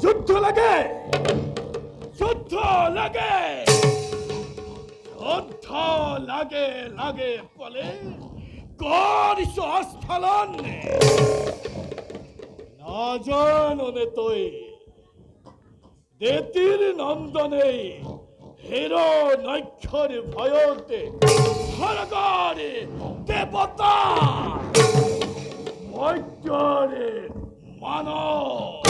যুদ্ধ লাগে, যুদ্ধ লাগে, যুদ্ধ লাগে লাগে বলে করিস অস্থলন না জাননে তুই দেতির নন্দনে হিরো নক্ষর ভয়তে হরগরে দেবতা মৈত্রে মানব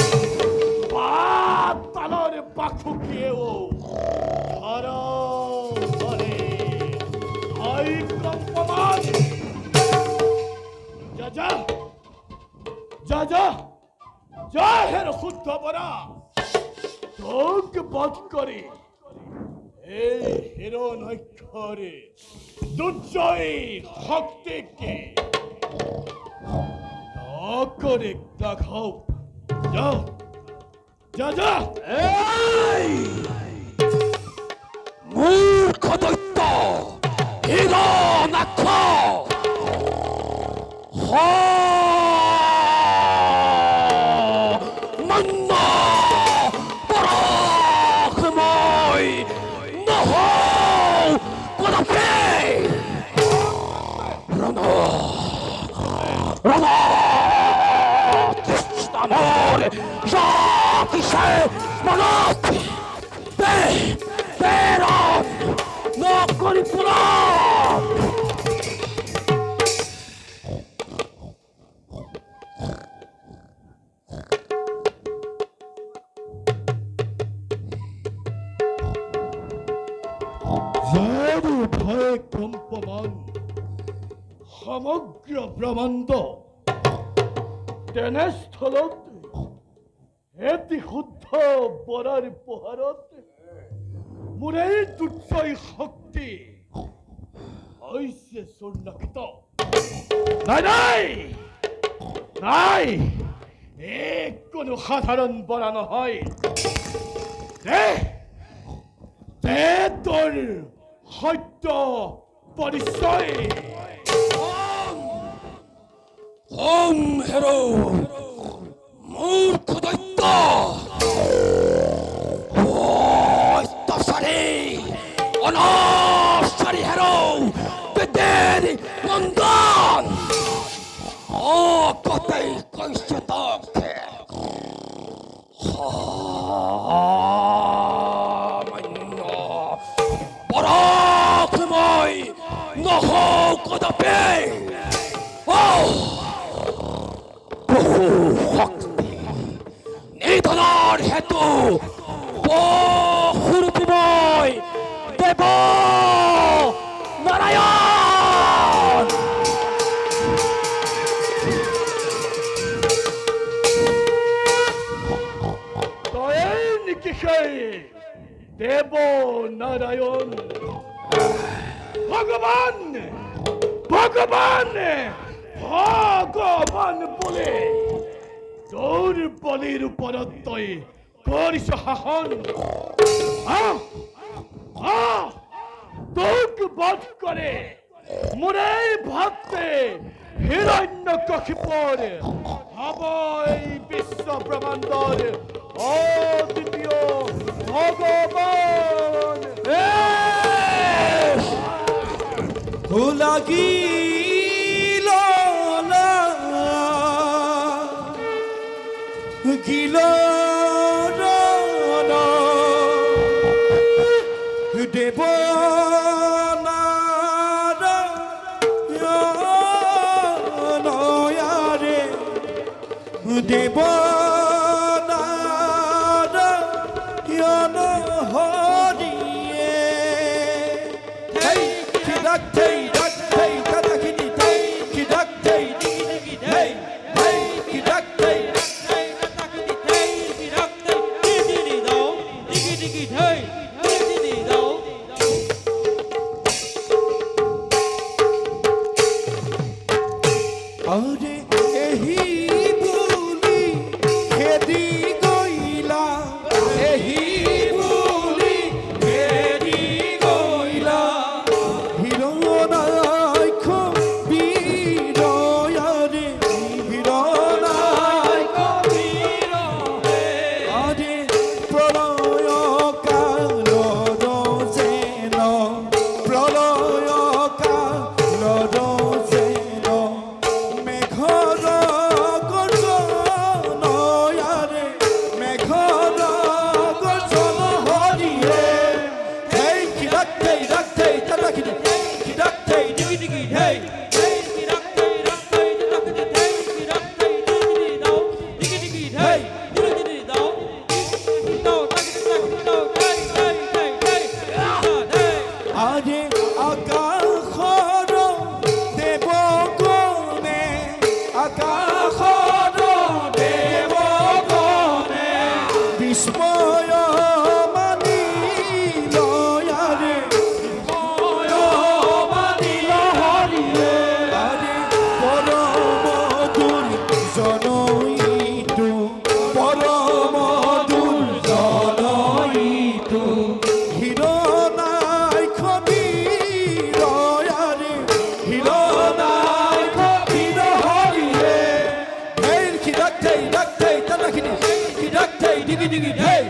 পাতালর পাখুকেও ধরা ধরে আই কম্পমান যা যা যা যা যা হের শুদ্ধ বরা তোক বধ করে এই হিরো নক্ষরে দুর্জয় শক্তিকে করে দেখাও যা যা যা এই মূর্খ দৈত্য হিরো নাক্ষ মন্ন পরাক্রময় নহ কদাপি রণ রণ amore, giochi se malotti, però non con il flop. যারু ভয়ে কম্পমান সমগ্র ব্রহ্মাণ্ড তেনেস্থলত এটি শুদ্ধ বৰাৰ পোহাৰত মোৰ এই দুৰ্জয় শক্তি হৈছে চূৰ্ণাক্ষিত নাই নাই নাই এক কোনো সাধাৰণ বৰা নহয় তোৰ সত্য পৰিচয় হেরো মূর্খ দৈত্য অত্যাচারী অনাচারী হেরো বেদের নন্দন ও কতে কইছে তাকে পরাক্রময় নহ কদাপি বহুরূপময় দেব নারায়ণ। দয়েন কিসে দেব নারায়ণ ভগবান ভগবান ভগবান বলে তোর বলির উপরত্বই করিস হাহন। তোকে বধ করে মোরে ভক্তে হিরণ্য কক্ষিপর হবই বিশ্ব ব্রহ্মাণ্ডর অদ্বিতীয় ভগবান। লাগিল না গিল না দেব নয়ারে দেব হরিয়ে আরে এহি বুলি খেদি গইলা এহি বুলি খেদি গইলা হিরণাইখ বীরয়ারে হিরণাইখ বীর আরে প্রলয় কাল রজেন প্রলয় কাল রজেন মেঘর গর্জন আরে মেঘর গর্জন হরিয়ে হেই কি রাখতে তারা কি রাখতে ডিগি ডিগি হেই আরে আকাশর দেব গণে আকাশর দেব গণে বিস্ময় মানি লয়ারে বিস্ময় মানি লহরিয়ে আরে পরম দুর জনইতু পরম দুর জনইতু হিরণাইখ বীরয়ারে হিরণাইখ বীর হরিয়ে হেই কি রাখতে তারা কি রাখতে ডিগি ডিগি হেই